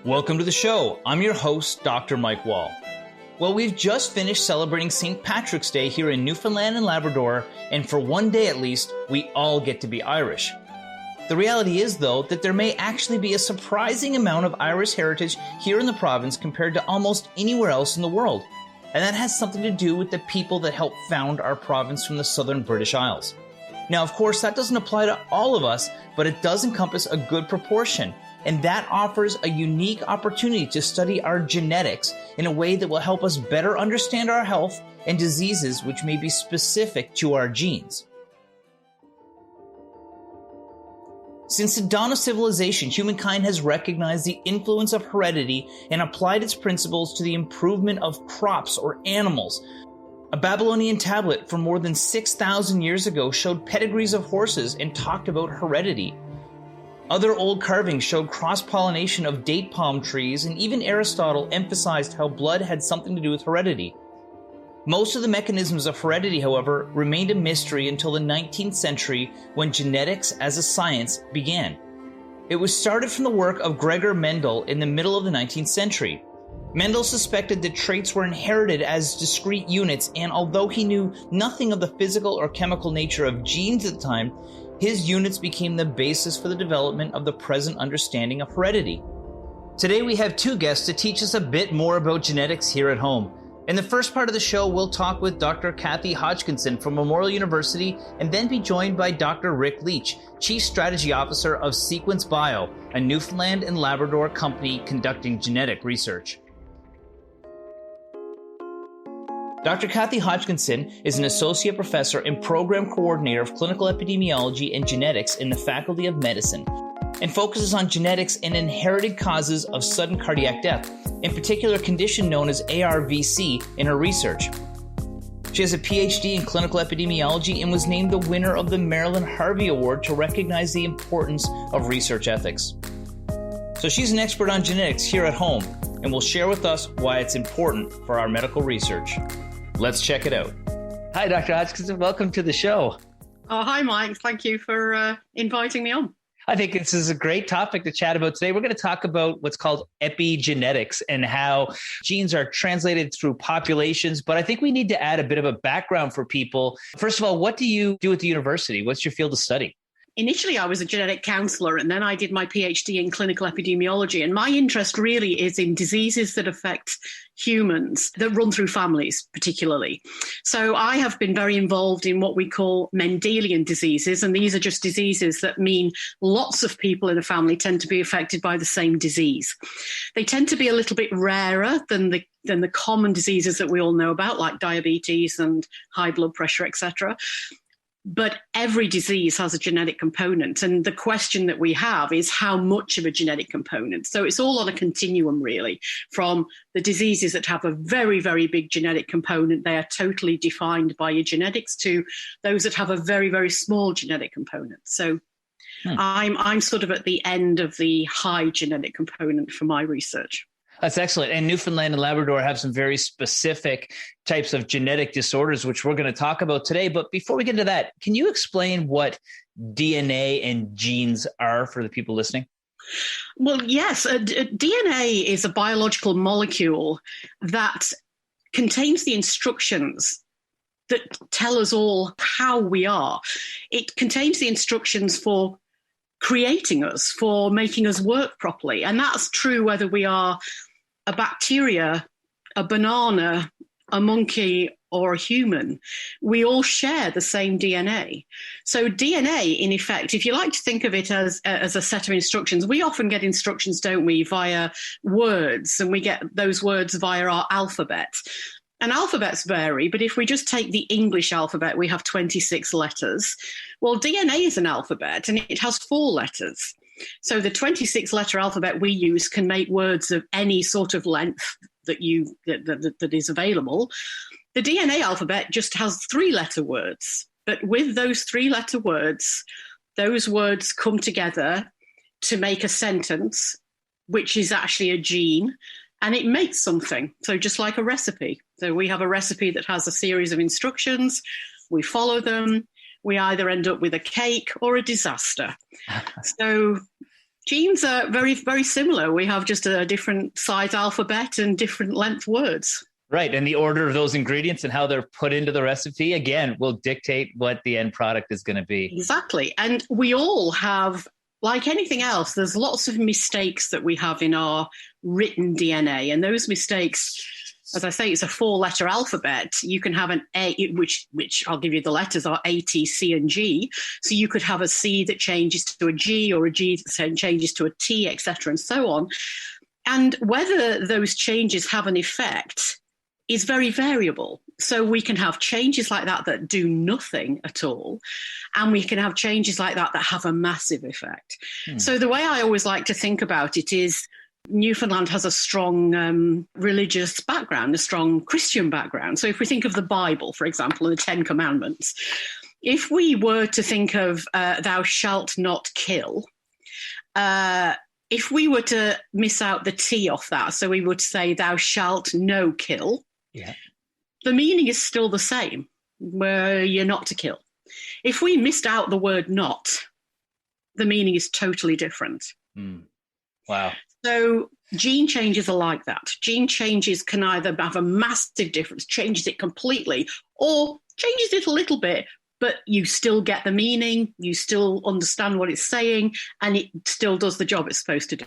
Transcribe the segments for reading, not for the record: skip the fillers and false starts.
Welcome to the show. I'm your host, Dr. Mike Wall. Well, we've just finished celebrating St. Patrick's Day here in Newfoundland and Labrador, and for one day at least, we all get to be Irish. The reality is, though, that there may actually be a surprising amount of Irish heritage here in the province compared to almost anywhere else in the world. And that has something to do with the people that helped found our province from the southern British Isles. Now, of course, that doesn't apply to all of us, but it does encompass a good proportion. And that offers a unique opportunity to study our genetics in a way that will help us better understand our health and diseases which may be specific to our genes. Since the dawn of civilization, humankind has recognized the influence of heredity and applied its principles to the improvement of crops or animals. A Babylonian tablet from more than 6,000 years ago showed pedigrees of horses and talked about heredity. Other old carvings showed cross-pollination of date palm trees, and even Aristotle emphasized how blood had something to do with heredity. Most of the mechanisms of heredity, however, remained a mystery until the 19th century when genetics as a science began. It was started from the work of Gregor Mendel in the middle of the 19th century. Mendel suspected that traits were inherited as discrete units, and although he knew nothing of the physical or chemical nature of genes at the time, his units became the basis for the development of the present understanding of heredity. Today we have two guests to teach us a bit more about genetics here at home. In the first part of the show, we'll talk with Dr. Kathy Hodgkinson from Memorial University and then be joined by Dr. Rick Leach, Chief Strategy Officer of Sequence Bio, a Newfoundland and Labrador company conducting genetic research. Dr. Kathy Hodgkinson is an associate professor and program coordinator of clinical epidemiology and genetics in the Faculty of Medicine and focuses on genetics and inherited causes of sudden cardiac death, in particular a condition known as ARVC, in her research. She has a PhD in clinical epidemiology and was named the winner of the Marilyn Harvey Award to recognize the importance of research ethics. So she's an expert on genetics here at home and will share with us why it's important for our medical research. Let's check it out. Hi, Dr. Hodgkinson. Welcome to the show. Oh, hi, Mike. Thank you for inviting me on. I think this is a great topic to chat about today. We're going to talk about what's called epigenetics and how genes are translated through populations. But I think we need to add a bit of a background for people. First of all, what do you do at the university? What's your field of study? Initially, I was a genetic counselor, and then I did my PhD in clinical epidemiology. And my interest really is in diseases that affect humans, that run through families, particularly. So I have been very involved in what we call Mendelian diseases. And these are just diseases that mean lots of people in a family tend to be affected by the same disease. They tend to be a little bit rarer than the common diseases that we all know about, like diabetes and high blood pressure, etc. But every disease has a genetic component. And the question that we have is how much of a genetic component? So it's all on a continuum, really, from the diseases that have a very, very big genetic component. They are totally defined by your genetics, to those that have a very, very small genetic component. So I'm sort of at the end of the high genetic component for my research. That's excellent. And Newfoundland and Labrador have some very specific types of genetic disorders, which we're going to talk about today. But before we get into that, can you explain what DNA and genes are for the people listening? Well, yes. DNA is a biological molecule that contains the instructions that tell us all how we are. It contains the instructions for creating us, for making us work properly. And that's true whether we are a bacteria, a banana, a monkey, or a human. We all share the same DNA. So DNA, in effect, if you like to think of it as a set of instructions, we often get instructions, don't we, via words, and we get those words via our alphabet. And alphabets vary, but if we just take the English alphabet, we have 26 letters. Well, DNA is an alphabet, and it has 4 letters. So the 26-letter alphabet we use can make words of any sort of length that is available. The DNA alphabet just has 3-letter words. But with those 3-letter words, those words come together to make a sentence, which is actually a gene, and it makes something. So just like a recipe. So we have a recipe that has a series of instructions. We follow them. We either end up with a cake or a disaster. So Genes are very, very similar. We have just a different size alphabet and different length words. Right. And the order of those ingredients and how they're put into the recipe, again, will dictate what the end product is going to be. Exactly. And we all have, like anything else, there's lots of mistakes that we have in our written DNA. And those mistakes, as I say, it's a 4-letter alphabet. You can have an A, which I'll give you the letters are A, T, C, and G. So you could have a C that changes to a G, or a G that changes to a T, etc., and so on. And whether those changes have an effect is very variable. So we can have changes like that do nothing at all. And we can have changes like that have a massive effect. So the way I always like to think about it is Newfoundland has a strong religious background, a strong Christian background. So if we think of the Bible, for example, and the 10 Commandments, if we were to think of thou shalt not kill, if we were to miss out the T off that, so we would say thou shalt no kill, the meaning is still the same, where you're not to kill. If we missed out the word not, the meaning is totally different. Wow. So gene changes are like that. Gene changes can either have a massive difference, changes it completely, or changes it a little bit, but you still get the meaning, you still understand what it's saying, and it still does the job it's supposed to do.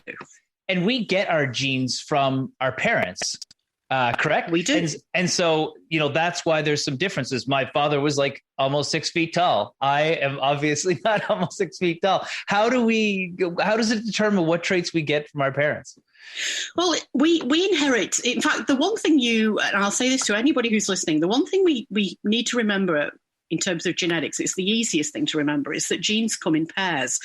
And we get our genes from our parents, correct? We do. And so, that's why there's some differences. My father was like almost 6 feet tall. I am obviously not almost 6 feet tall. How does it determine what traits we get from our parents? Well, we inherit. In fact, the one thing and I'll say this to anybody who's listening, the one thing we need to remember in terms of genetics, it's the easiest thing to remember, is that genes come in pairs.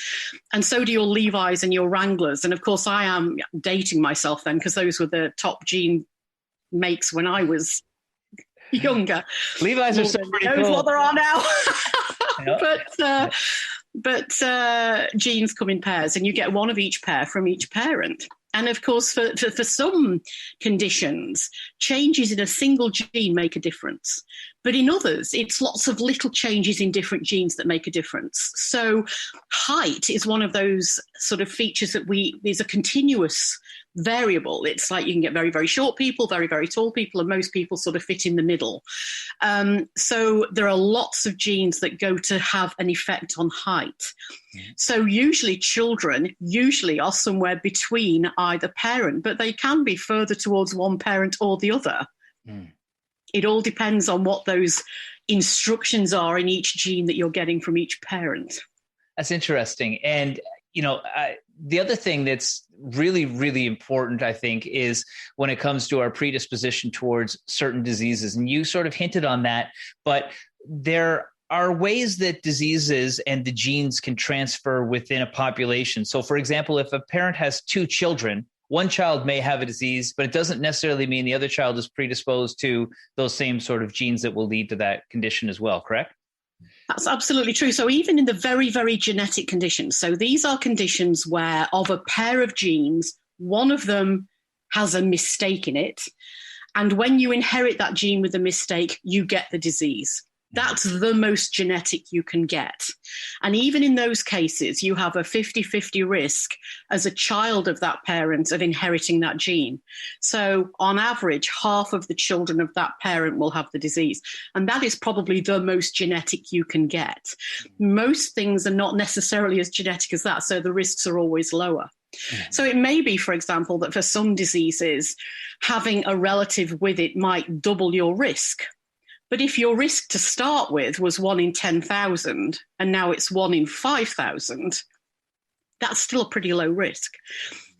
And so do your Levis and your Wranglers. And of course, I am dating myself then, because those were the top gene makes when I was younger. Levi's are so pretty cool. Knows what there are now. But genes come in pairs, and you get one of each pair from each parent. And of course, for some conditions, changes in a single gene make a difference. But in others, it's lots of little changes in different genes that make a difference. So height is one of those sort of features that is a continuous variable. It's like you can get very, very short people, very, very tall people, and most people sort of fit in the middle. So there are lots of genes that go to have an effect on height. So usually children are somewhere between either parent, but they can be further towards one parent or the other. It all depends on what those instructions are in each gene that you're getting from each parent. That's interesting. And, the other thing that's really, really important, I think, is when it comes to our predisposition towards certain diseases. And you sort of hinted on that, but there are ways that diseases and the genes can transfer within a population. So, for example, if a parent has 2 children, one child may have a disease, but it doesn't necessarily mean the other child is predisposed to those same sort of genes that will lead to that condition as well, correct? That's absolutely true. So even in the very, very genetic conditions, so these are conditions where of a pair of genes, one of them has a mistake in it. And when you inherit that gene with a mistake, you get the disease. That's the most genetic you can get. And even in those cases, you have a 50-50 risk as a child of that parent of inheriting that gene. So on average, half of the children of that parent will have the disease. And that is probably the most genetic you can get. Most things are not necessarily as genetic as that, so the risks are always lower. So it may be, for example, that for some diseases, having a relative with it might double your risk. But if your risk to start with was 1 in 10,000 and now it's 1 in 5,000, that's still a pretty low risk.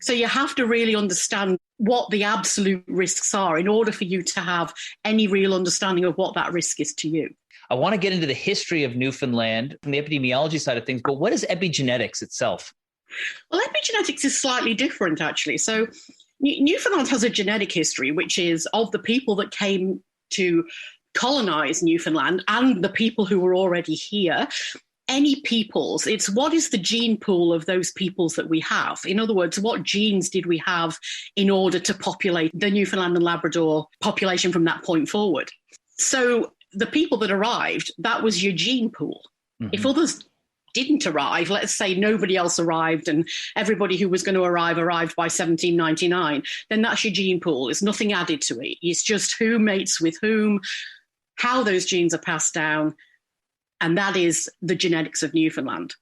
So you have to really understand what the absolute risks are in order for you to have any real understanding of what that risk is to you. I want to get into the history of Newfoundland from the epidemiology side of things, but what is epigenetics itself? Well, epigenetics is slightly different, actually. So Newfoundland has a genetic history, which is of the people that came to colonize Newfoundland and the people who were already here. Any peoples, it's what is the gene pool of those peoples that we have? In other words, what genes did we have in order to populate the Newfoundland and Labrador population from that point forward? So the people that arrived, that was your gene pool. If others didn't arrive, let's say nobody else arrived and everybody who was going to arrived by 1799, then that's your gene pool. There's nothing added to it. It's just who mates with whom, how those genes are passed down, and that is the genetics of Newfoundland.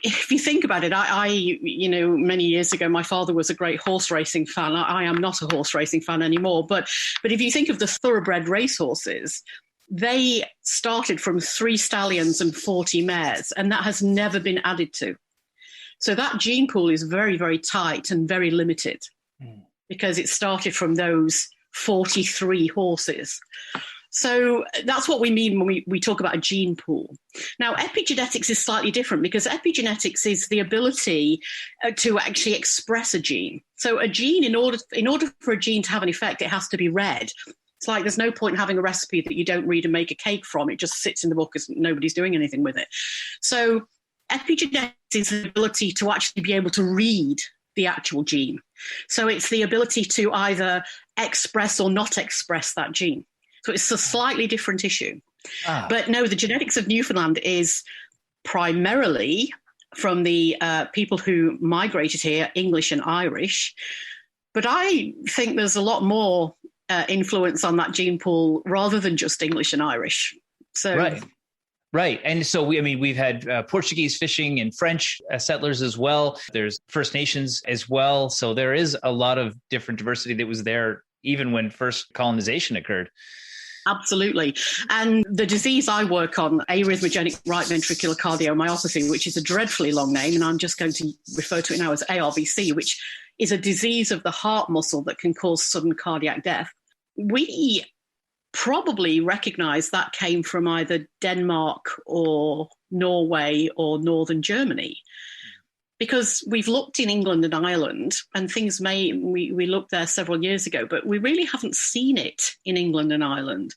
If you think about it, I many years ago, my father was a great horse racing fan. I am not a horse racing fan anymore, but if you think of the thoroughbred racehorses, they started from 3 stallions and 40 mares, and that has never been added to. So that gene pool is very, very tight and very limited because it started from those 43 horses. So that's what we mean when we talk about a gene pool. Now, epigenetics is slightly different because epigenetics is the ability to actually express a gene. So a gene, in order for a gene to have an effect, it has to be read. It's like there's no point having a recipe that you don't read and make a cake from. It just sits in the book because nobody's doing anything with it. So epigenetics is the ability to actually be able to read the actual gene. So it's the ability to either express or not express that gene. So it's a slightly different issue. But no, the genetics of Newfoundland is primarily from the people who migrated here, English and Irish. But I think there's a lot more influence on that gene pool rather than just English and Irish. So Right. And so we've had Portuguese fishing and French settlers as well. There's First Nations as well. So there is a lot of different diversity that was there even when first colonization occurred. Absolutely. And the disease I work on, Arithmeogenic right ventricular cardiomyopathy, which is a dreadfully long name, and I'm just going to refer to it now as ARVC, which is a disease of the heart muscle that can cause sudden cardiac death. We probably recognize that came from either Denmark or Norway or northern Germany, because we've looked in England and Ireland and we looked there several years ago, but we really haven't seen it in England and Ireland.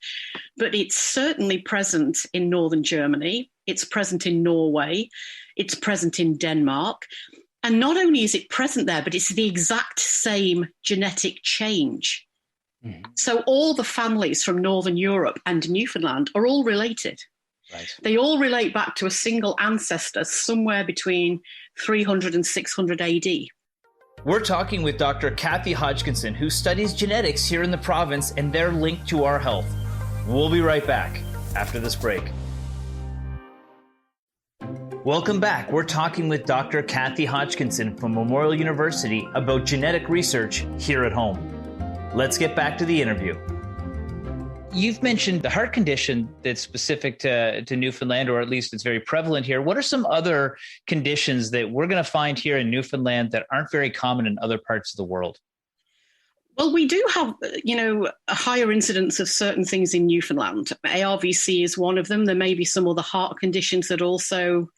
But it's certainly present in northern Germany. It's present in Norway. It's present in Denmark. And not only is it present there, but it's the exact same genetic change. Mm-hmm. So all the families from Northern Europe and Newfoundland are all related. Right. They all relate back to a single ancestor somewhere between 300 and 600 AD. We're talking with Dr. Kathy Hodgkinson, who studies genetics here in the province and their link to our health. We'll be right back after this break. Welcome back. We're talking with Dr. Kathy Hodgkinson from Memorial University about genetic research here at home. Let's get back to the interview. You've mentioned the heart condition that's specific to Newfoundland, or at least it's very prevalent here. What are some other conditions that we're going to find here in Newfoundland that aren't very common in other parts of the world? Well, we do have, a higher incidence of certain things in Newfoundland. ARVC is one of them. There may be some other heart conditions that also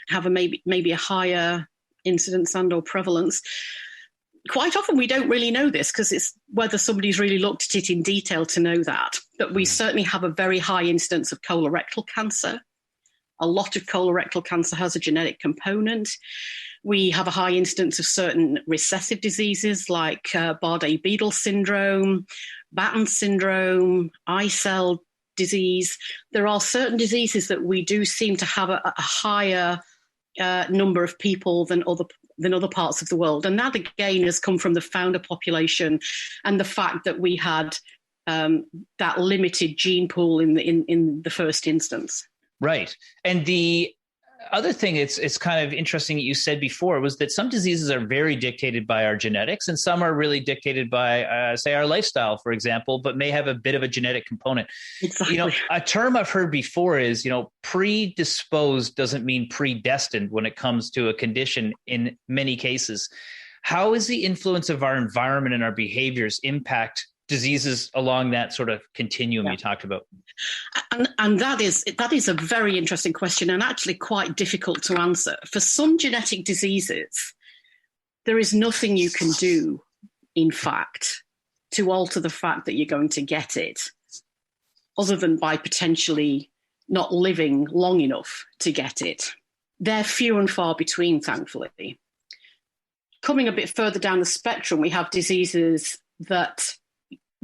have maybe a higher incidence and or prevalence. Quite often we don't really know this because it's whether somebody's really looked at it in detail to know that. But we certainly have a very high incidence of colorectal cancer. A lot of colorectal cancer has a genetic component. We have a high incidence of certain recessive diseases like Bardet-Biedl syndrome, Batten syndrome, eye cell disease. There are certain diseases that we do seem to have a higher number of people than other parts of the world. And that, again, has come from the founder population and the fact that we had that limited gene pool in the first instance. Right. And the other thing it's kind of interesting that you said before was that some diseases are very dictated by our genetics and some are really dictated by, say, our lifestyle, for example, but may have a bit of a genetic component. Exactly. A term I've heard before is, predisposed doesn't mean predestined when it comes to a condition in many cases. How is the influence of our environment and our behaviors impact diseases along that sort of continuum you talked about? And that is a very interesting question and actually quite difficult to answer. For some genetic diseases, there is nothing you can do, in fact, to alter the fact that you're going to get it, other than by potentially not living long enough to get it. They're few and far between, thankfully. Coming a bit further down the spectrum, we have diseases that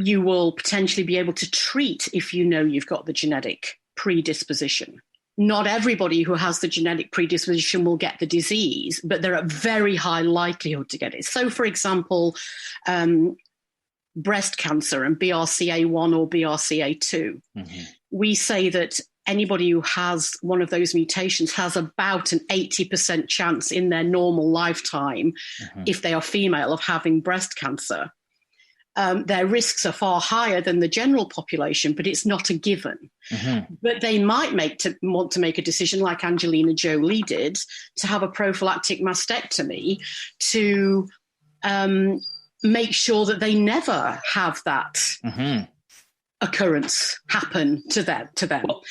you will potentially be able to treat if you know you've got the genetic predisposition. not everybody who has the genetic predisposition will get the disease, but they're at very high likelihood to get it. So, for example, breast cancer and BRCA1 or BRCA2, we say that anybody who has one of those mutations has about an 80% chance in their normal lifetime, if they are female, of having breast cancer. Their risks are far higher than the general population, but it's not a given. But they might want to make a decision like Angelina Jolie did to have a prophylactic mastectomy to make sure that they never have that occurrence happen to them. Well,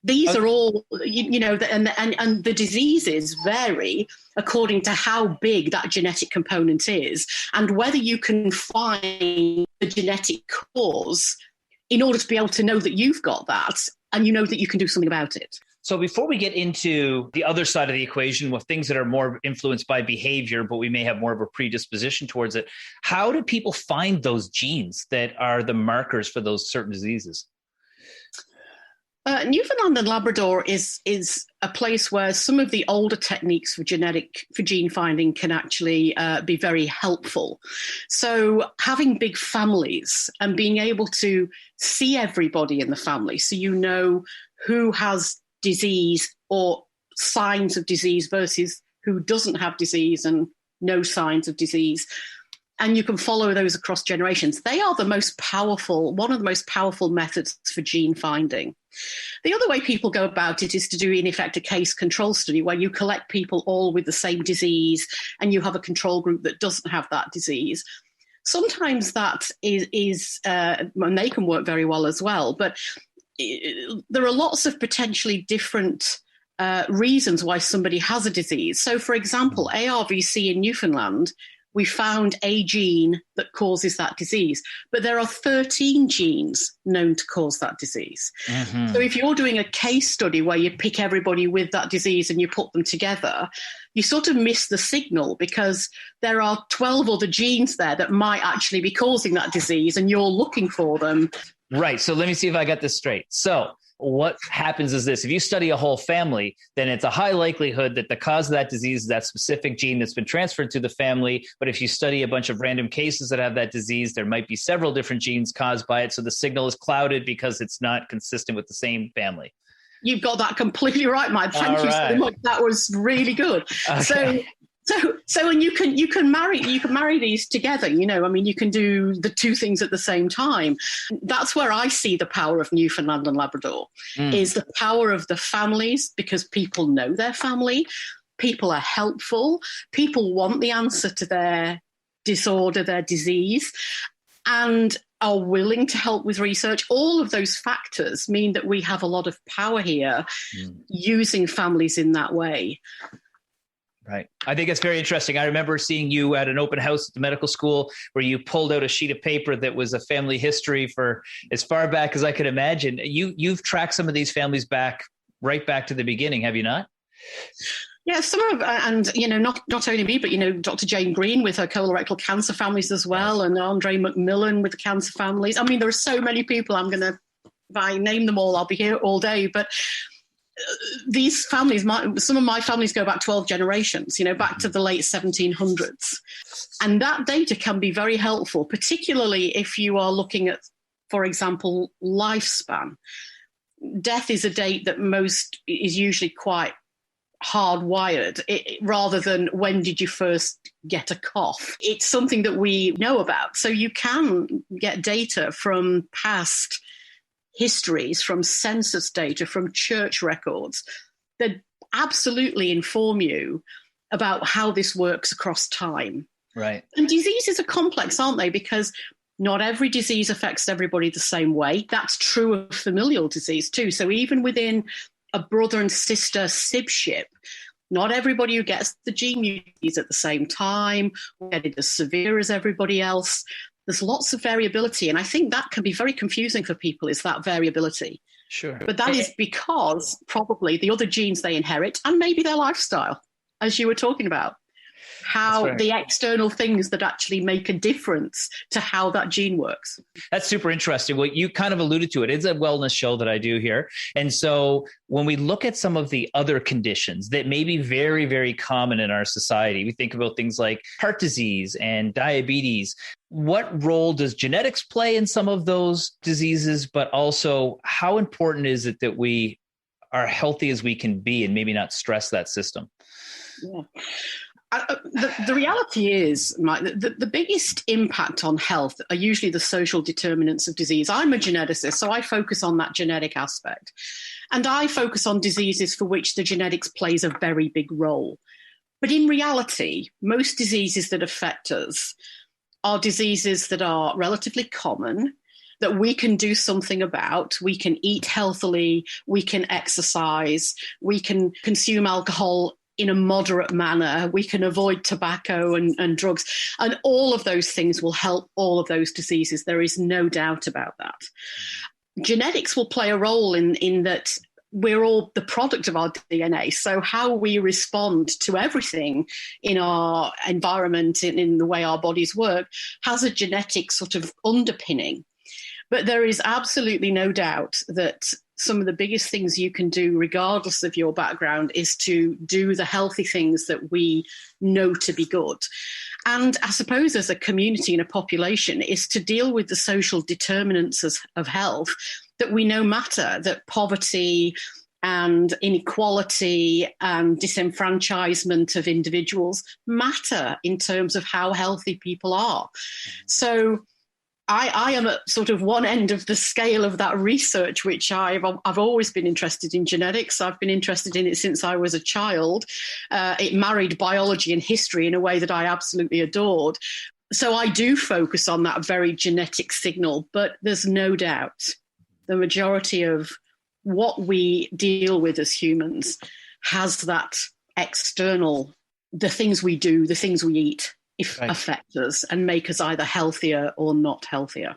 these are all, and the diseases vary according to how big that genetic component is and whether you can find the genetic cause in order to be able to know that you've got that and you know that you can do something about it. So before we get into the other side of the equation with things that are more influenced by behavior, but we may have more of a predisposition towards it, how do people find those genes that are the markers for those certain diseases? Newfoundland and Labrador is a place where some of the older techniques for gene finding can actually be very helpful. So having big families and being able to see everybody in the family, so you know who has disease or signs of disease versus who doesn't have disease and no signs of disease. And you can follow those across generations. They are one of the most powerful methods for gene finding. The other way people go about it is to do, in effect, a case control study where you collect people all with the same disease and you have a control group that doesn't have that disease. Sometimes that is and they can work very well as well, but there are lots of potentially different reasons why somebody has a disease. So, for example, ARVC in Newfoundland, we found a gene that causes that disease, but there are 13 genes known to cause that disease. So if you're doing a case study where you pick everybody with that disease and you put them together, you sort of miss the signal because there are 12 other genes there that might actually be causing that disease and you're looking for them. Right. So let me see if I got this straight. So what happens is this: if you study a whole family, then it's a high likelihood that the cause of that disease is that specific gene that's been transferred to the family. But if you study a bunch of random cases that have that disease, there might be several different genes caused by it. So the signal is clouded because it's not consistent with the same family. You've got that completely right, Mike. Thank you so much. That was really good. Okay. So, and you can marry these together. You can do the two things at the same time. That's where I see the power of Newfoundland and Labrador is the power of the families, because people know their family, people are helpful, people want the answer to their disorder, their disease, and are willing to help with research. All of those factors mean that we have a lot of power here using families in that way. Right. I think it's very interesting. I remember seeing you at an open house at the medical school where you pulled out a sheet of paper that was a family history for as far back as I could imagine. You've tracked some of these families right back to the beginning, have you not? Yeah, some of, and not only me, but Dr. Jane Green with her colorectal cancer families as well, and Andre McMillan with the cancer families. I mean, there are so many people. If I name them all, I'll be here all day. But these families, some of my families go back 12 generations, back to the late 1700s. And that data can be very helpful, particularly if you are looking at, for example, lifespan. Death is a date that is usually quite hardwired, rather than when did you first get a cough. It's something that we know about. So you can get data from past histories, from census data, from church records that absolutely inform you about how this works across time. Right. And diseases are complex, aren't they? Because not every disease affects everybody the same way. That's true of familial disease too. So even within a brother and sister sibship, not everybody who gets the gene mutation at the same time will get it as severe as everybody else. There's lots of variability, and I think that can be very confusing for people, is that variability. Sure. But that is because probably the other genes they inherit, and maybe their lifestyle, as you were talking about. how the external things that actually make a difference to how that gene works. That's super interesting. Well, you kind of alluded to it. It's a wellness show that I do here. And so when we look at some of the other conditions that may be very, very common in our society, we think about things like heart disease and diabetes. What role does genetics play in some of those diseases? But also, how important is it that we are healthy as we can be and maybe not stress that system? Yeah. The reality is, Mike, the biggest impact on health are usually the social determinants of disease. I'm a geneticist, so I focus on that genetic aspect. And I focus on diseases for which the genetics plays a very big role. But in reality, most diseases that affect us are diseases that are relatively common, that we can do something about. We can eat healthily, we can exercise, we can consume alcohol in a moderate manner, we can avoid tobacco and drugs, and all of those things will help all of those diseases. There is no doubt about that. Genetics will play a role in that we're all the product of our DNA. So how we respond to everything in our environment, in the way our bodies work, has a genetic sort of underpinning. But there is absolutely no doubt that some of the biggest things you can do, regardless of your background, is to do the healthy things that we know to be good. And I suppose as a community and a population is to deal with the social determinants of health that we know matter, that poverty and inequality and disenfranchisement of individuals matter in terms of how healthy people are. So I am at sort of one end of the scale of that research, which I've always been interested in genetics. I've been interested in it since I was a child. It married biology and history in a way that I absolutely adored. So I do focus on that very genetic signal, but there's no doubt the majority of what we deal with as humans has that external, the things we do, the things we eat, affect us and make us either healthier or not healthier.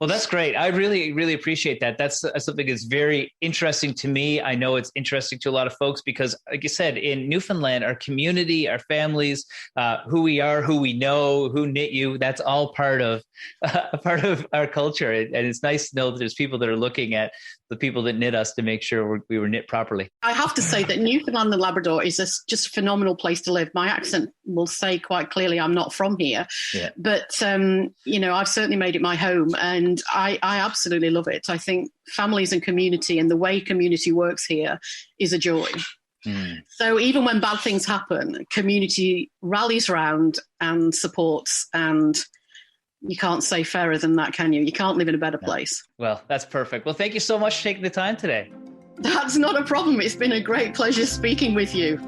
Well, that's great. I really, really appreciate that. That's something that's very interesting to me. I know it's interesting to a lot of folks because, like you said, in Newfoundland, our community, our families, who we are, who we know, who knit you, that's all part of our culture. And it's nice to know that there's people that are looking at the people that knit us to make sure we were knit properly. I have to say that Newfoundland and Labrador is just a phenomenal place to live. My accent will say quite clearly I'm not from here, but I've certainly made it my home, and I absolutely love it. I think families and community and the way community works here is a joy. So even when bad things happen, community rallies around and supports, and you can't say fairer than that, can you? You can't live in a better place. Well, that's perfect. Well, thank you so much for taking the time today. That's not a problem. It's been a great pleasure speaking with you.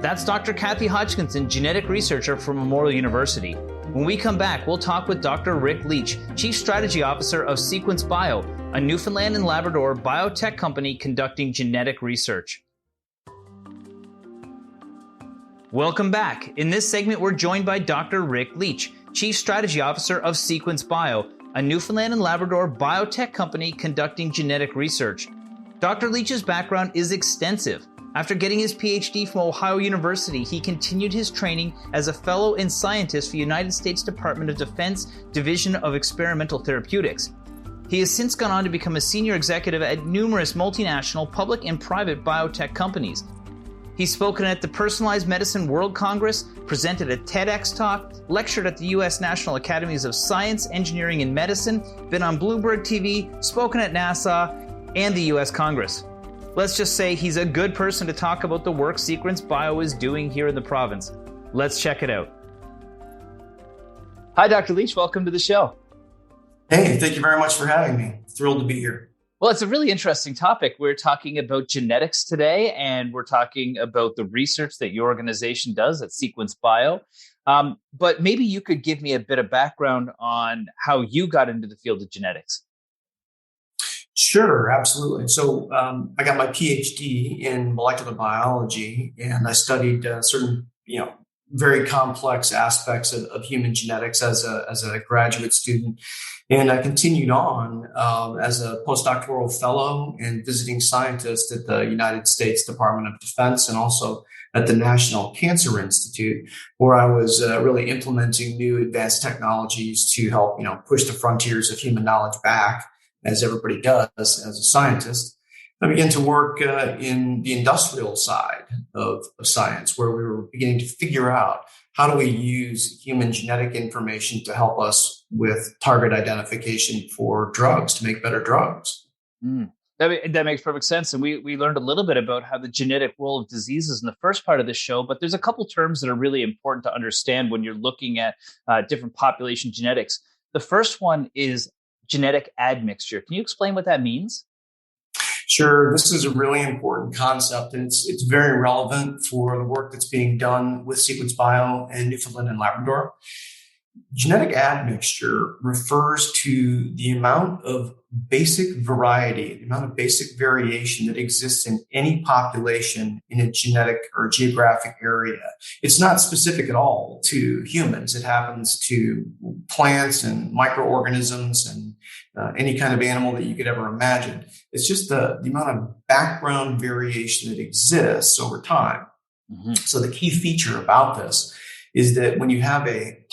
That's Dr. Kathy Hodgkinson, genetic researcher from Memorial University. When we come back, we'll talk with Dr. Rick Leach, Chief Strategy Officer of Sequence Bio, a Newfoundland and Labrador biotech company conducting genetic research. Welcome back. In this segment, we're joined by Dr. Rick Leach, Chief Strategy Officer of Sequence Bio, a Newfoundland and Labrador biotech company conducting genetic research. Dr. Leach's background is extensive. After getting his PhD from Ohio University, he continued his training as a fellow and scientist for the United States Department of Defense Division of Experimental Therapeutics. He has since gone on to become a senior executive at numerous multinational public and private biotech companies. He's spoken at the Personalized Medicine World Congress, presented a TEDx talk, lectured at the U.S. National Academies of Science, Engineering, and Medicine, been on Bloomberg TV, spoken at NASA, and the U.S. Congress. Let's just say he's a good person to talk about the work Sequence Bio is doing here in the province. Let's check it out. Hi, Dr. Leach. Welcome to the show. Hey, thank you very much for having me. Thrilled to be here. Well, it's a really interesting topic. We're talking about genetics today, and we're talking about the research that your organization does at Sequence Bio. But maybe you could give me a bit of background on how you got into the field of genetics. Sure, absolutely. So I got my PhD in molecular biology, and I studied certain, very complex aspects of human genetics as a graduate student. And I continued on as a postdoctoral fellow and visiting scientist at the United States Department of Defense and also at the National Cancer Institute, where I was really implementing new advanced technologies to help, push the frontiers of human knowledge back, as everybody does as a scientist. I began to work in the industrial side of science, where we were beginning to figure out how do we use human genetic information to help us with target identification for drugs, to make better drugs. That makes perfect sense. And we learned a little bit about how the genetic role of diseases in the first part of this show, but there's a couple terms that are really important to understand when you're looking at different population genetics. The first one is genetic admixture. Can you explain what that means? Sure. This is a really important concept, and it's very relevant for the work that's being done with Sequence Bio and Newfoundland and Labrador. Genetic admixture refers to the amount of basic variety, the amount of basic variation that exists in any population in a genetic or geographic area. It's not specific at all to humans. It happens to plants and microorganisms and any kind of animal that you could ever imagine. It's just the amount of background variation that exists over time. Mm-hmm. So the key feature about this is that when you have a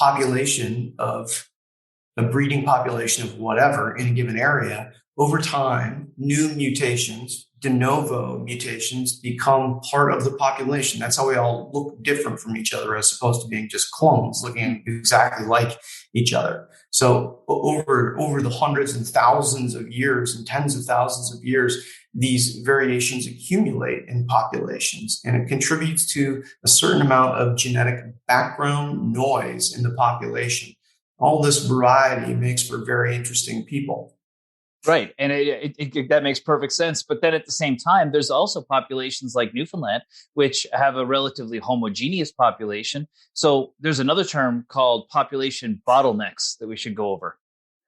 breeding population of whatever in a given area, over time, new mutations, de novo mutations, become part of the population. That's how we all look different from each other, as opposed to being just clones looking exactly like each other. So over the hundreds and thousands of years and tens of thousands of years, these variations accumulate in populations, and it contributes to a certain amount of genetic background noise in the population. All this variety makes for very interesting people. Right. And that makes perfect sense. But then at the same time, there's also populations like Newfoundland, which have a relatively homogeneous population. So there's another term called population bottlenecks that we should go over.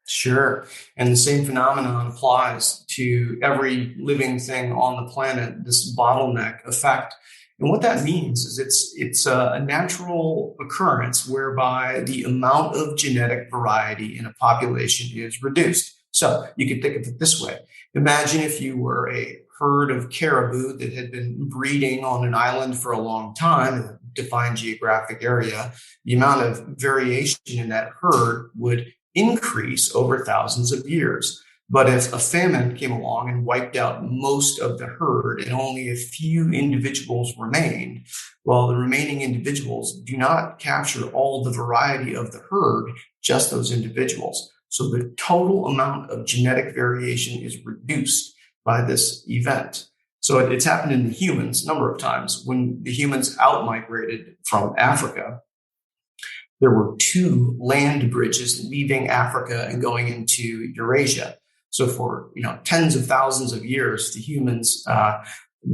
Sure. And the same phenomenon applies to every living thing on the planet, this bottleneck effect. And what that means is it's a natural occurrence whereby the amount of genetic variety in a population is reduced. So you could think of it this way. Imagine if you were a herd of caribou that had been breeding on an island for a long time, a defined geographic area. The amount of variation in that herd would increase over thousands of years. But if a famine came along and wiped out most of the herd and only a few individuals remained, well, the remaining individuals do not capture all the variety of the herd, just those individuals. So the total amount of genetic variation is reduced by this event. So it's happened in the humans a number of times. When the humans out-migrated from Africa, there were 2 land bridges leaving Africa and going into Eurasia. So for tens of thousands of years, the humans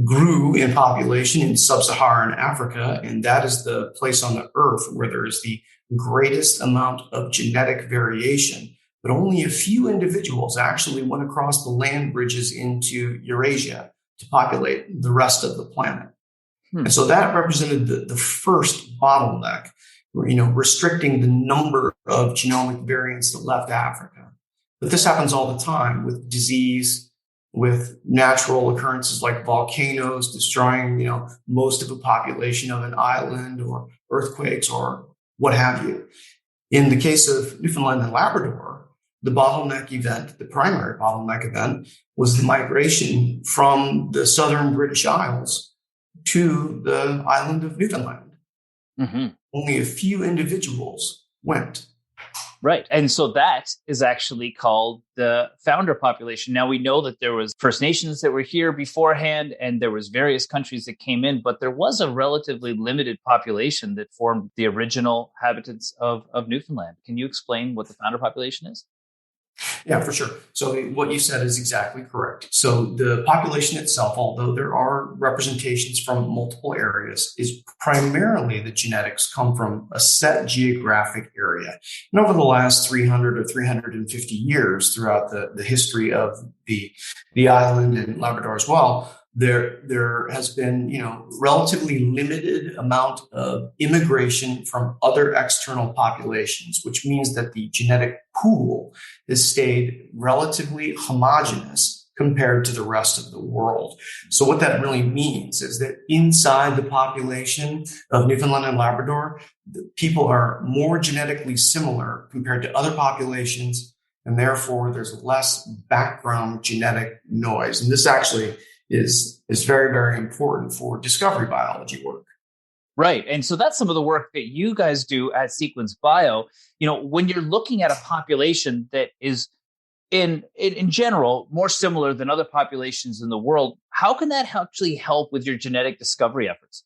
grew in population in sub-Saharan Africa, and that is the place on the earth where there is the greatest amount of genetic variation. But only a few individuals actually went across the land bridges into Eurasia to populate the rest of the planet. And so that represented the first bottleneck, restricting the number of genomic variants that left Africa. But this happens all the time with disease, with natural occurrences like volcanoes destroying, most of the population of an island, or earthquakes, or what have you. In the case of Newfoundland and Labrador, the bottleneck event, the primary bottleneck event, was the migration from the southern British Isles to the island of Newfoundland. Mm-hmm. Only a few individuals went. Right. And so that is actually called the founder population. Now, we know that there was First Nations that were here beforehand, and there was various countries that came in, but there was a relatively limited population that formed the original inhabitants of Newfoundland. Can you explain what the founder population is? Yeah, for sure. So what you said is exactly correct. So the population itself, although there are representations from multiple areas, is primarily the genetics come from a set geographic area. And over the last 300 or 350 years throughout the history of the island and Labrador as well, there has been, relatively limited amount of immigration from other external populations, which means that the genetic pool has stayed relatively homogeneous compared to the rest of the world. So what that really means is that inside the population of Newfoundland and Labrador, the people are more genetically similar compared to other populations, and therefore there's less background genetic noise. And this actually is very, very important for discovery biology work. Right. And so that's some of the work that you guys do at Sequence Bio. When you're looking at a population that is in general more similar than other populations in the world, how can that actually help with your genetic discovery efforts?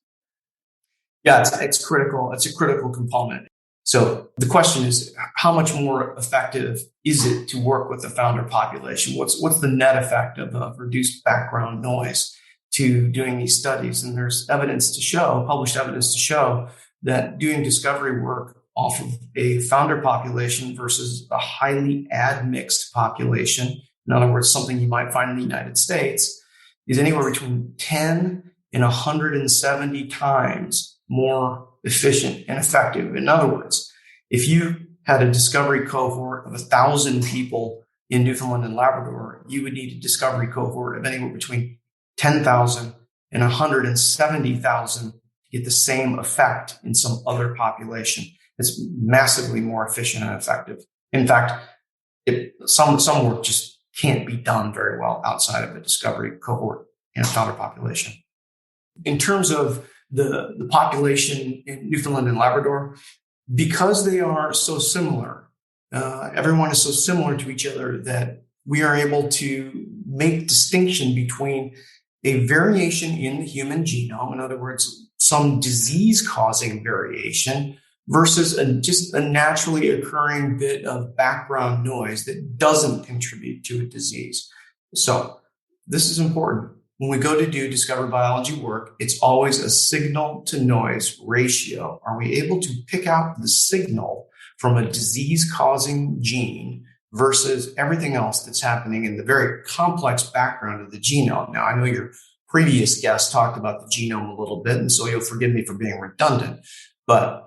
Yeah, it's critical. It's a critical component. So the question is, how much more effective is it to work with the founder population? What's the net effect of reduced background noise to doing these studies? And there's published evidence to show that doing discovery work off of a founder population versus a highly admixed population, in other words, something you might find in the United States, is anywhere between 10 and 170 times more efficient and effective. In other words, if you had a discovery cohort of 1,000 people in Newfoundland and Labrador, you would need a discovery cohort of anywhere between 10,000 and 170,000 to get the same effect in some other population. It's massively more efficient and effective. In fact, some work just can't be done very well outside of a discovery cohort in a founder population. In terms of the population in Newfoundland and Labrador, because they are so similar, everyone is so similar to each other that we are able to make distinction between a variation in the human genome, in other words, some disease-causing variation, versus just a naturally occurring bit of background noise that doesn't contribute to a disease. So this is important. When we go to do discovery biology work, it's always a signal to noise ratio. Are we able to pick out the signal from a disease-causing gene versus everything else that's happening in the very complex background of the genome? Now, I know your previous guest talked about the genome a little bit, and so you'll forgive me for being redundant, but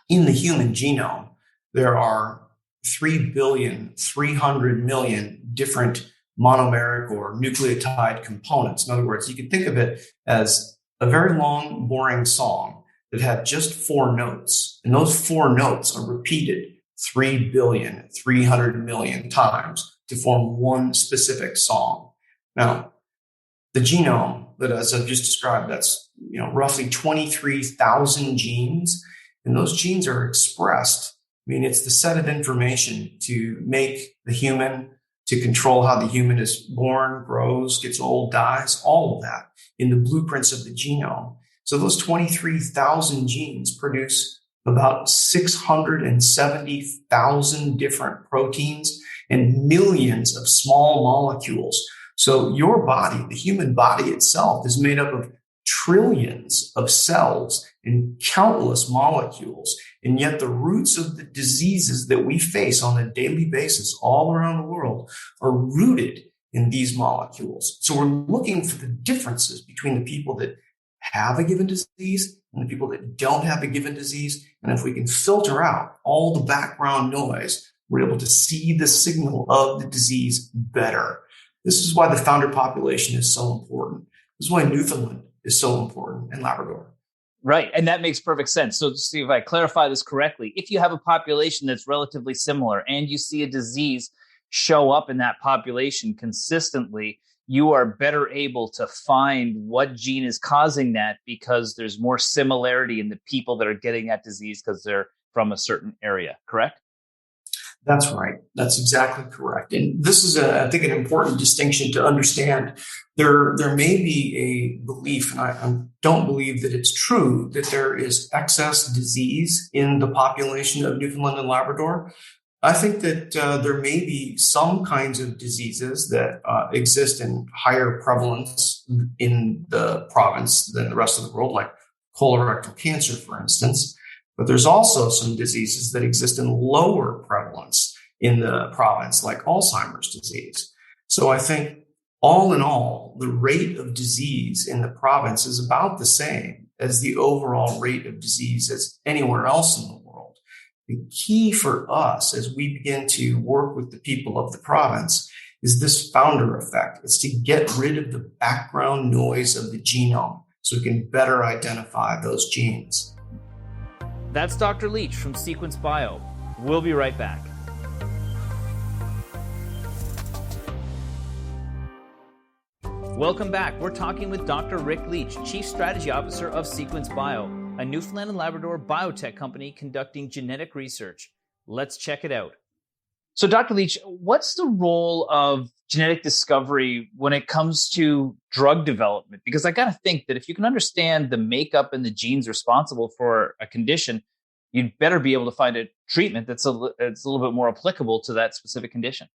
in the human genome, there are 3,300,000,000 different monomeric or nucleotide components. In other words, you can think of it as a very long, boring song that had just 4 notes. And those 4 notes are repeated 3,300,000,000 times to form one specific song. Now, the genome that, as I've just described, that's roughly 23,000 genes. And those genes are expressed. It's the set of information to make the human, to control how the human is born, grows, gets old, dies, all of that in the blueprints of the genome. So those 23,000 genes produce about 670,000 different proteins and millions of small molecules. So your body, the human body itself, is made up of trillions of cells and countless molecules. And yet the roots of the diseases that we face on a daily basis all around the world are rooted in these molecules. So we're looking for the differences between the people that have a given disease and the people that don't have a given disease. And if we can filter out all the background noise, we're able to see the signal of the disease better. This is why the founder population is so important. This is why Newfoundland is so important and Labrador. Right. And that makes perfect sense. So to see if I clarify this correctly, if you have a population that's relatively similar and you see a disease show up in that population consistently, you are better able to find what gene is causing that because there's more similarity in the people that are getting that disease because they're from a certain area, correct? That's right. That's exactly correct. And this is, I think, an important distinction to understand. There may be a belief, and I don't believe that it's true, that there is excess disease in the population of Newfoundland and Labrador. I think that there may be some kinds of diseases that exist in higher prevalence in the province than the rest of the world, like colorectal cancer, for instance. But there's also some diseases that exist in lower prevalence in the province, like Alzheimer's disease. So I think all in all, the rate of disease in the province is about the same as the overall rate of disease as anywhere else in the world. The key for us as we begin to work with the people of the province is this founder effect. It's to get rid of the background noise of the genome so we can better identify those genes. That's Dr. Leach from Sequence Bio. We'll be right back. Welcome back. We're talking with Dr. Rick Leach, Chief Strategy Officer of Sequence Bio, a Newfoundland and Labrador biotech company conducting genetic research. Let's check it out. So, Dr. Leach, what's the role of genetic discovery when it comes to drug development? Because I got to think that if you can understand the makeup and the genes responsible for a condition, you'd better be able to find a treatment that's a little bit more applicable to that specific condition.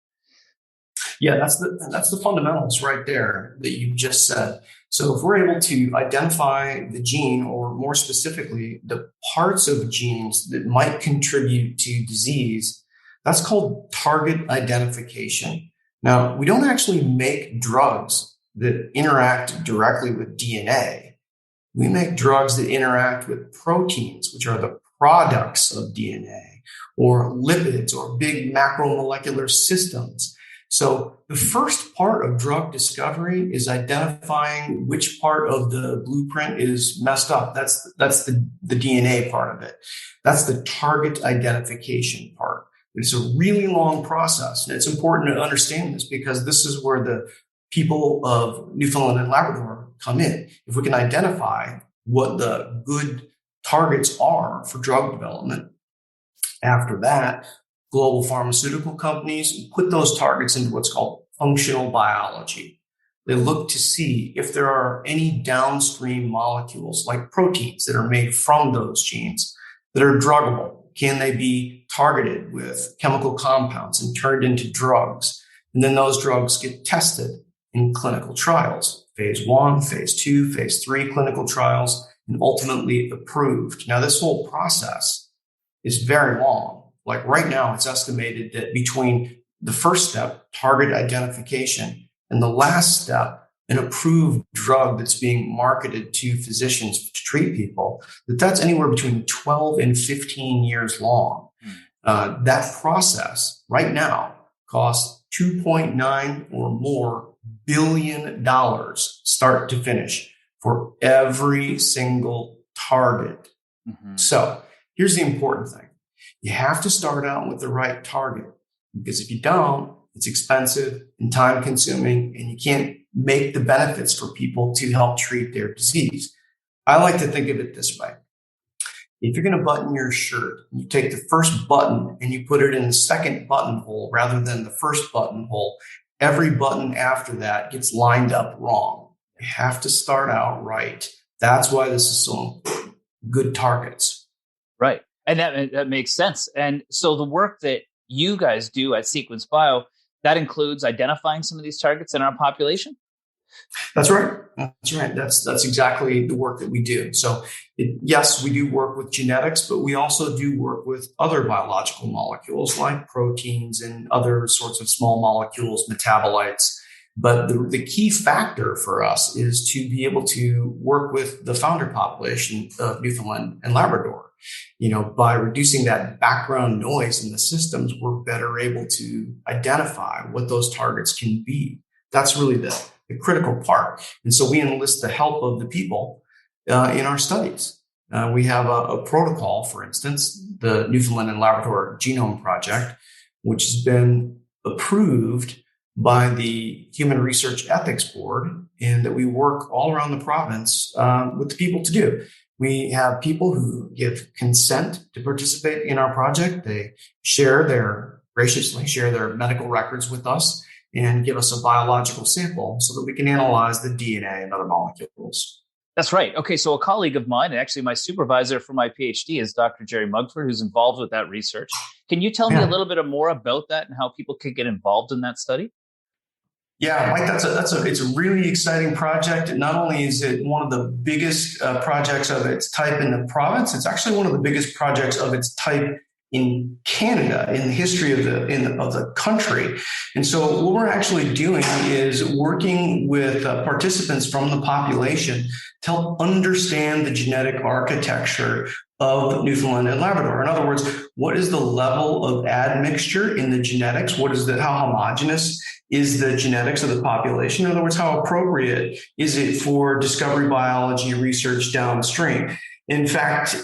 Yeah, that's the fundamentals right there that you just said. So if we're able to identify the gene, or more specifically, the parts of genes that might contribute to disease, that's called target identification. Now, we don't actually make drugs that interact directly with DNA. We make drugs that interact with proteins, which are the products of DNA, or lipids, or big macromolecular systems. So the first part of drug discovery is identifying which part of the blueprint is messed up. That's the DNA part of it. That's the target identification part. It's a really long process. And it's important to understand this because this is where the people of Newfoundland and Labrador come in. If we can identify what the good targets are for drug development, after that, global pharmaceutical companies put those targets into what's called functional biology. They look to see if there are any downstream molecules like proteins that are made from those genes that are druggable. Can they be targeted with chemical compounds and turned into drugs? And then those drugs get tested in clinical trials, phase 1, phase 2, phase 3 clinical trials, and ultimately approved. Now, this whole process is very long. Like right now, it's estimated that between the first step, target identification, and the last step, an approved drug that's being marketed to physicians to treat people, that's anywhere between 12 and 15 years long. That process right now costs $2.9 or more billion start to finish for every single target. Mm-hmm. So here's the important thing. You have to start out with the right target, because if you don't, it's expensive and time consuming, and you can't make the benefits for people to help treat their disease. I like to think of it this way. If you're going to button your shirt, you take the first button and you put it in the second buttonhole rather than the first buttonhole, every button after that gets lined up wrong. You have to start out right. That's why this is so important. Good targets. Right. And that makes sense. And so the work that you guys do at Sequence Bio, that includes identifying some of these targets in our population? That's right. That's right. That's exactly the work that we do. So yes, we do work with genetics, but we also do work with other biological molecules like proteins and other sorts of small molecules, metabolites. But the key factor for us is to be able to work with the founder population of Newfoundland and Labrador. By reducing that background noise in the systems, we're better able to identify what those targets can be. That's really the critical part. And so we enlist the help of the people in our studies. We have a protocol, for instance, the Newfoundland and Labrador Genome Project, which has been approved by the Human Research Ethics Board, and that we work all around the province with the people to do. We have people who give consent to participate in our project. They graciously share their medical records with us and give us a biological sample so that we can analyze the DNA and other molecules. That's right. Okay, so a colleague of mine, and actually my supervisor for my PhD, is Dr. Jerry Mugford, who's involved with that research. Can you tell me a little bit more about that and how people could get involved in that study? Yeah, Mike, it's a really exciting project. Not only is it one of the biggest projects of its type in the province, it's actually one of the biggest projects of its type in Canada, in the history of the country. And so what we're actually doing is working with participants from the population to help understand the genetic architecture of Newfoundland and Labrador. In other words, what is the level of admixture in the genetics? How homogeneous is the genetics of the population? In other words, how appropriate is it for discovery biology research downstream? In fact,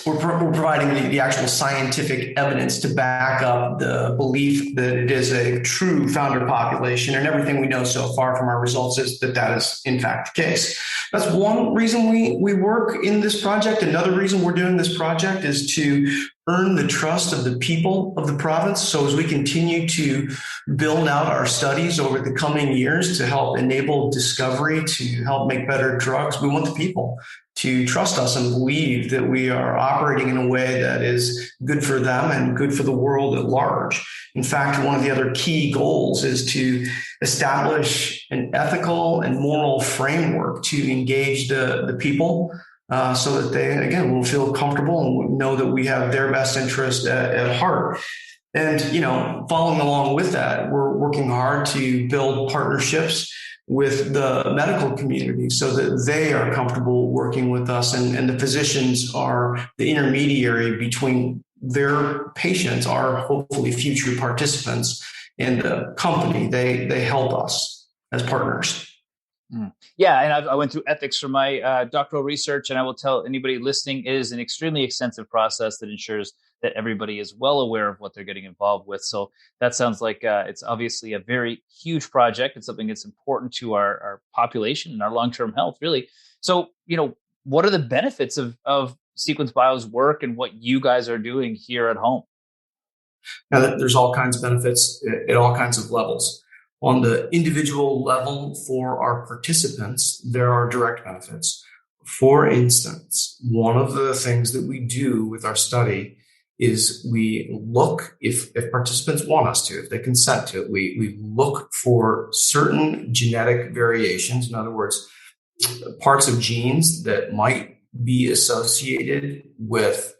we're providing the actual scientific evidence to back up the belief that it is a true founder population, and everything we know so far from our results is that is in fact the case. That's one reason we work in this project. Another reason we're doing this project is to earn the trust of the people of the province. So as we continue to build out our studies over the coming years to help enable discovery, to help make better drugs, we want the people to trust us and believe that we are operating in a way that is good for them and good for the world at large. In fact, one of the other key goals is to establish an ethical and moral framework to engage the people so that they, again, will feel comfortable and know that we have their best interest at heart. And, following along with that, we're working hard to build partnerships with the medical community so that they are comfortable working with us, and the physicians are the intermediary between their patients, our hopefully future participants, and the company. They help us as partners. Yeah, and I went through ethics for my doctoral research, and I will tell anybody listening, it is an extremely extensive process that ensures that everybody is well aware of what they're getting involved with. So that sounds like it's obviously a very huge project. It's something that's important to our population and our long-term health, really. So, what are the benefits of Sequence Bio's work and what you guys are doing here at home? Now, there's all kinds of benefits at all kinds of levels. On the individual level for our participants, there are direct benefits. For instance, one of the things that we do with our study is we look, if participants want us to, if they consent to it, we look for certain genetic variations. In other words, parts of genes that might be associated with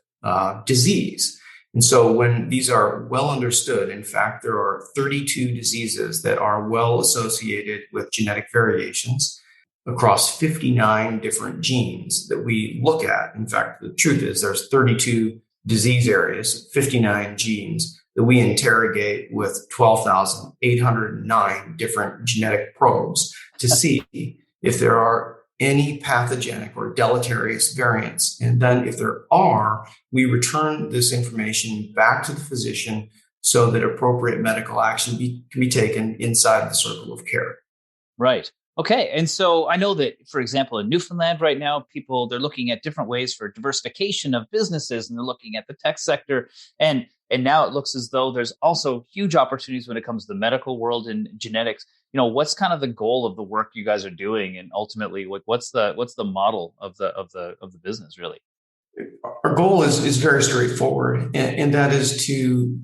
disease. And so when these are well understood, in fact, there are 32 diseases that are well associated with genetic variations across 59 different genes that we look at. In fact, the truth is there's 32 disease areas, 59 genes that we interrogate with 12,809 different genetic probes to see if there are any pathogenic or deleterious variants. And then if there are, we return this information back to the physician so that appropriate medical action can be taken inside the circle of care. Right. Okay. And so I know that, for example, in Newfoundland right now, they're looking at different ways for diversification of businesses, and they're looking at the tech sector. And now it looks as though there's also huge opportunities when it comes to the medical world and genetics. What's kind of the goal of the work you guys are doing, and ultimately, what's the model of the business really? Our goal is very straightforward, and that is to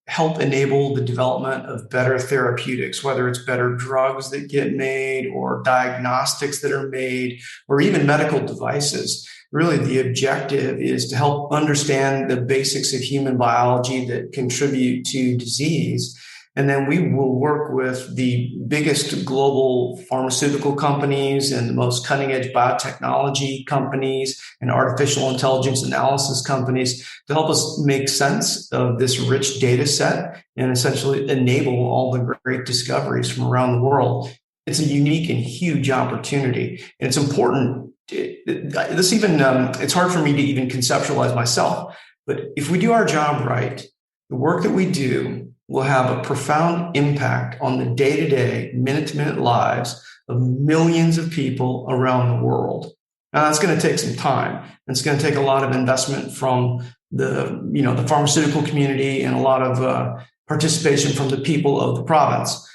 help enable the development of better therapeutics, whether it's better drugs that get made or diagnostics that are made or even medical devices. Really, the objective is to help understand the basics of human biology that contribute to disease. And then we will work with the biggest global pharmaceutical companies and the most cutting edge biotechnology companies and artificial intelligence analysis companies to help us make sense of this rich data set and essentially enable all the great discoveries from around the world. It's a unique and huge opportunity. And it's important. It's hard for me to even conceptualize myself, but if we do our job right, the work that we do will have a profound impact on the day-to-day, minute-to-minute lives of millions of people around the world. Now, that's going to take some time. It's going to take a lot of investment from the pharmaceutical community and a lot of participation from the people of the province.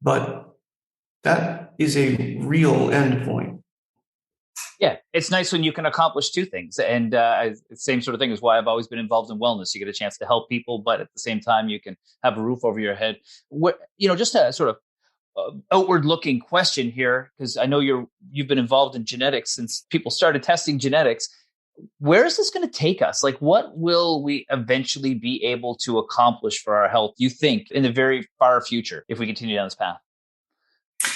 But that is a real endpoint. Yeah, it's nice when you can accomplish two things. And same sort of thing is why I've always been involved in wellness. You get a chance to help people, but at the same time, you can have a roof over your head. Just a sort of outward-looking question here, because I know you've been involved in genetics since people started testing genetics. where is this going to take us? Like, what will we eventually be able to accomplish for our health, you think, in the very far future, if we continue down this path?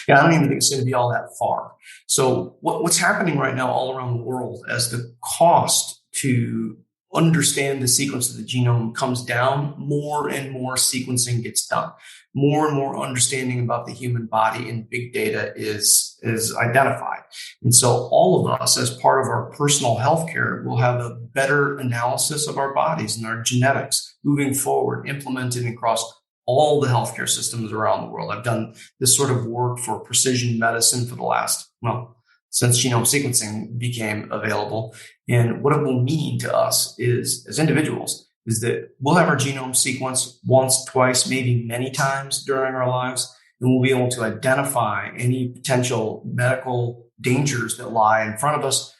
Yeah, I don't even think it's going to be all that far. So what's happening right now all around the world as the cost to understand the sequence of the genome comes down, more and more sequencing gets done. More and more understanding about the human body in big data is identified. And so all of us, as part of our personal healthcare, will have a better analysis of our bodies and our genetics moving forward, implemented across all the healthcare systems around the world. I've done this sort of work for precision medicine for the last, since genome sequencing became available. And what it will mean to us is, as individuals, is that we'll have our genome sequenced once, twice, maybe many times during our lives, and we'll be able to identify any potential medical dangers that lie in front of us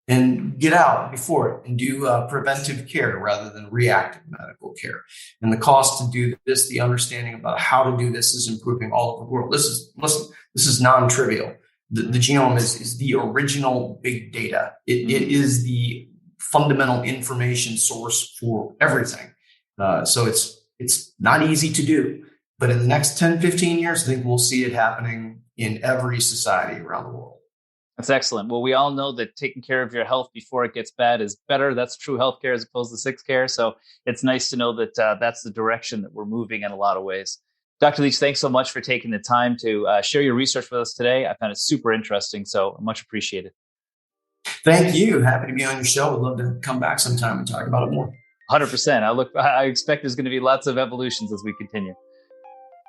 and get out before it and do preventive care rather than reactive medical care. And the cost to do this, the understanding about how to do this, is improving all over the world. This is non-trivial. The genome is the original big data. It is the fundamental information source for everything. So it's not easy to do. But in the next 10, 15 years, I think we'll see it happening in every society around the world. That's excellent. Well, we all know that taking care of your health before it gets bad is better. That's true healthcare as opposed to sick care. So it's nice to know that that's the direction that we're moving in a lot of ways. Dr. Leach, thanks so much for taking the time to share your research with us today. I found it super interesting, so much appreciated. Thank you. Happy to be on your show. Would love to come back sometime and talk about it more. 100%. I expect there's going to be lots of evolutions as we continue.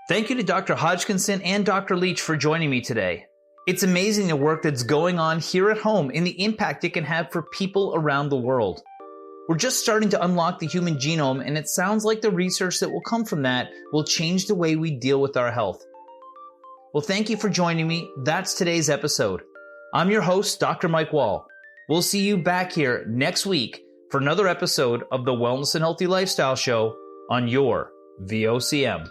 Thank you to Dr. Hodgkinson and Dr. Leach for joining me today. It's amazing the work that's going on here at home and the impact it can have for people around the world. We're just starting to unlock the human genome, and it sounds like the research that will come from that will change the way we deal with our health. Well, thank you for joining me. That's today's episode. I'm your host, Dr. Mike Wall. We'll see you back here next week for another episode of the Wellness and Healthy Lifestyle Show on your VOCM.